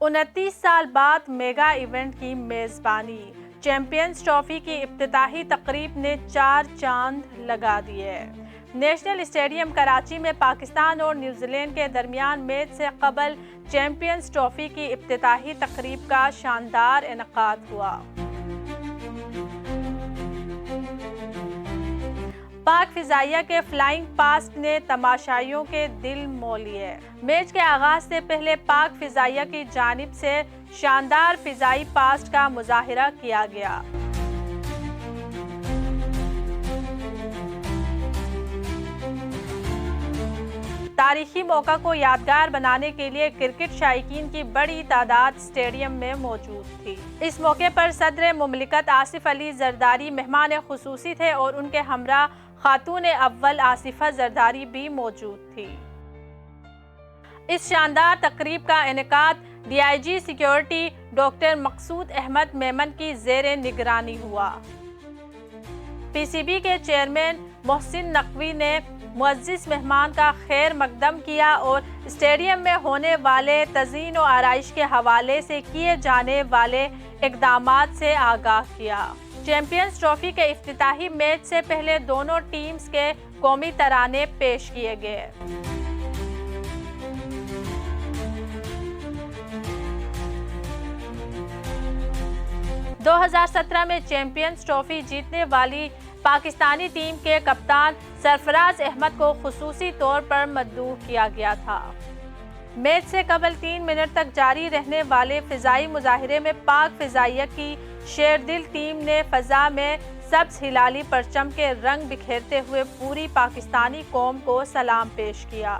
29 साल बाद mega event की मेज़बानी। चैंपियंस ट्रॉफी की इफ्तिताही तकरीब ने 4 चांद लगा दिए। नेशनल स्टेडियम कराची में पाकिस्तान और न्यूजीलैंड के दरमियान मैच से कबल चैंपियंस ट्रॉफी की इफ्तिताही तकरीब का शानदार इनेकाद हुआ। पाक फिजाइया के फ्लाइंग पास्ट ने तमाशाइयों के दिल मोह लिए। मैच के आगाज से पहले पाक फिजाइया की जानिब से शानदार फिजाई पास्ट का मुजाहिरा किया गया। तारीखी मौका को यादगार बनाने के लिए क्रिकेट शायकीन की बड़ी तादाद स्टेडियम में मौजूद थी। इस मौके पर सदर मुमलिकत आसिफ अली जरदारी मेहमान खुसूसी थे और उनके हमरा खातून अव्वल आसिफा जरदारी भी मौजूद थी। इस शानदार तकरीब का इनेकाद DIG security doctor Maqsood Ahmad Memon की ज़ेरे निगरानी हुआ। PCB के चेयरमैन मोहसिन नकवी ने मुअज़्ज़िज़ मेहमान का खैर मकदम किया और स्टेडियम में होने वाले तज़ीन और आराइश के हवाले से किए जाने वाले इक़दामात से आगाह किया। चैंपियंस ट्रॉफी के इफ्तिताही मैच से पहले दोनों टीम्स के कौमी तराने पेश किए गए। – 2017 में चैंपियंस ट्रॉफी जीतने वाली पाकिस्तानी टीम के कप्तान सरफराज अहमद को खुसूसी तौर पर मद्दू किया गया था। मैच से कबल 3 मिनट तक जारी रहने वाले फिजाई मुजाहिरे में पाक फिजाइया की शेरदिल टीम ने फजा में सब्ज हिलाली परचम के रंग बिखेरते हुए पूरी पाकिस्तानी कौम को सलाम पेश किया।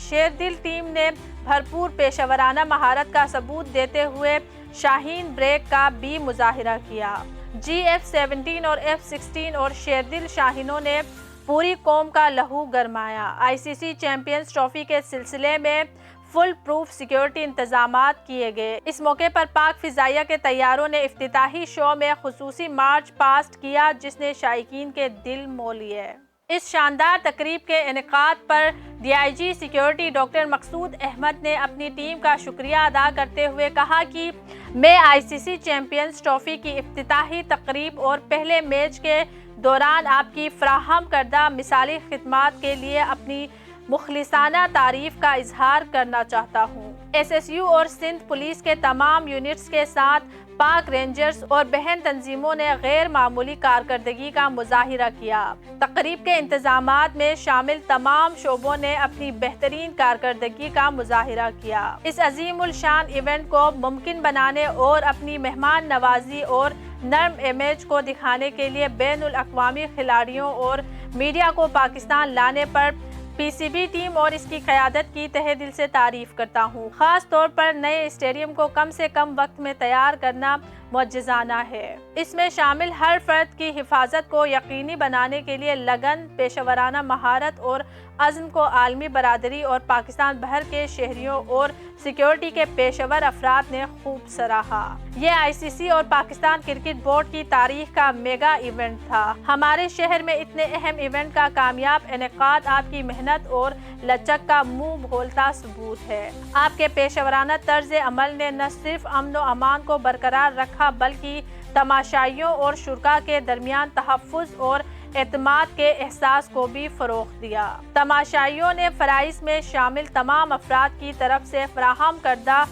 शेरदिल टीम ने भरपूर पेशेवराना महारत का सबूत देते हुए शाहीन ब्रेक का भी मुजाहिरा किया। F-17 और F-16 और शेरदिल शाहीनों ने पूरी कौम का लहू गरमाया। ICC चैंपियंस ट्रॉफी के सिलसिले में फुल प्रूफ सिक्योरिटी इंतजामात किए गए। इस मौके पर पाक फिजाइया के तैयारों ने इफ्तिताही शो में खुसूसी मार्च पास्ट किया जिसने शायकीन के दिल मोह लिए। इस शानदार तकरीब के इनेकाद पर DIG security doctor Maqsood Ahmad ने अपनी टीम का शुक्रिया अदा करते हुए कहा कि मैं ICC चैंपियंस ट्रॉफी की इफ्तिताही तकरीब और पहले मैच के दौरान आपकी फ्राहम करदा मिसाली खिदमात के लिए अपनी मुखलिसाना तारीफ का इजहार करना चाहता हूँ। SSU और सिंध पुलिस के तमाम यूनिट्स के साथ पाक रेंजर्स और बहन तंजीमों ने गैर मामूली कारकर्दगी का मुजाहिरा किया। तकरीब के इंतजामात में शामिल तमाम शोबों ने अपनी बेहतरीन कारकर्दगी का मुजाहिरा किया। इस अजीमुल शान इवेंट को मुमकिन बनाने और अपनी मेहमान नवाजी और नर्म इमेज को दिखाने के लिए बैनुल अक़वामी खिलाड़ियों और मीडिया को पाकिस्तान लाने पर PCB टीम और इसकी क़यादत की तहे दिल से तारीफ करता हूँ। ख़ास तौर पर नए स्टेडियम को कम से कम वक्त में तैयार करना मुअज्जिज़ाना है। इसमें शामिल हर फर्द की हिफाजत को यकीनी बनाने के लिए लगन, पेशेवराना महारत और अज़्म को आलमी बरादरी और पाकिस्तान भर के शहरियों और सिक्योरिटी के पेशेवर अफराद ने खूब सराहा। ये ICC और पाकिस्तान क्रिकेट बोर्ड की तारीख का मेगा इवेंट था। हमारे शहर में इतने अहम इवेंट का कामयाब इनेकाद आपकी मेहनत और लचक का मुंह बोलता सबूत है। आपके पेशेवराना तर्ज अमल ने न सिर्फ अमन व अमान को बरकरार रखा बल्कि तमाशाइयों और शुरका के दरमियान तहफ़्फ़ुज़ और एतमाद के एहसास को भी फ़रोग़ दिया। तमाशाइयों ने फ़राइज़ में शामिल तमाम अफराद की तरफ से फ़राहम करदा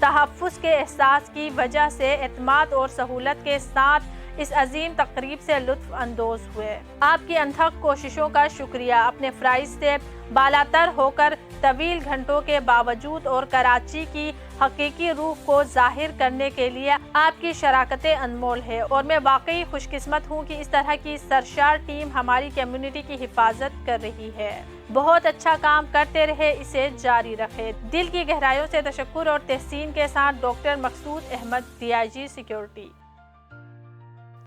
तहफ़्फ़ुज़ के एहसास की वजह से एतमाद और सहूलत के साथ इस अजीम तकरीब से लुत्फ़ अंदोज़ हुए। आपकी अनथक कोशिशों का शुक्रिया। अपने फ़राइज़ से बालातर होकर तवील घंटों के बावजूद और कराची की हकीकी रूह को जाहिर करने के लिए आपकी शराकतें अनमोल है और मैं वाकई खुशकिस्मत हूँ कि इस तरह की सरशार टीम हमारी कम्युनिटी की हिफाजत कर रही है। बहुत अच्छा काम करते रहे, इसे जारी रखे। दिल की गहराइयों से तशक्कुर और तहसीन के साथ doctor Maqsood Ahmed, DIG security.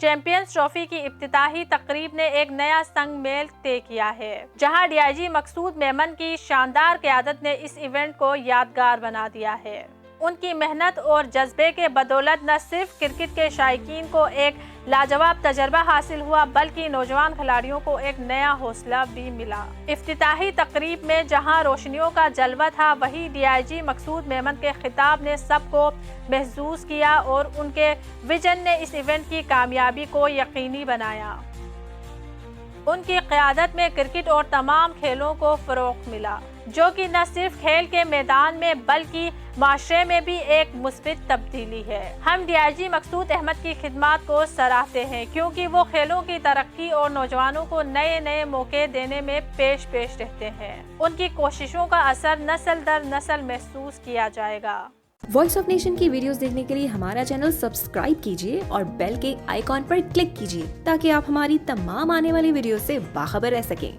Champions trophy की इफ्तिताही तकरीब ने एक नया संग मेल तय किया है, जहां DIG मकसूद मेमन की शानदार क़यादत ने इस इवेंट को यादगार बना दिया है। ان کی محنت اور جذبے کے بدولت نہ صرف کرکٹ کے شائقین کو ایک لاجواب تجربہ حاصل ہوا بلکہ نوجوان کھلاڑیوں کو ایک نیا حوصلہ بھی ملا۔ افتتاحی تقریب میں جہاں روشنیوں کا جلوہ تھا، وہیں ڈی آئی جی مقصود میمن کے خطاب نے سب کو محظوظ کیا اور ان کے ویژن نے اس ایونٹ کی کامیابی کو یقینی بنایا۔ ان کی قیادت میں کرکٹ اور تمام کھیلوں کو فروغ ملا، جو کہ نہ صرف کھیل کے میدان میں بلکہ معاشرے میں بھی ایک مثبت تبدیلی ہے۔ ہم ڈی آئی جی مقصود احمد کی خدمات کو سراہتے ہیں کیونکہ وہ کھیلوں کی ترقی اور نوجوانوں کو نئے موقع دینے میں پیش رہتے ہیں۔ ان کی کوششوں کا اثر نسل در نسل محسوس کیا جائے گا۔ وائس آف نیشن کی ویڈیوز دیکھنے کے لیے ہمارا چینل سبسکرائب کیجیے اور بیل کے آئیکن پر کلک کیجیے تاکہ آپ ہماری تمام آنے والی ویڈیوز سے باخبر رہ سکیں۔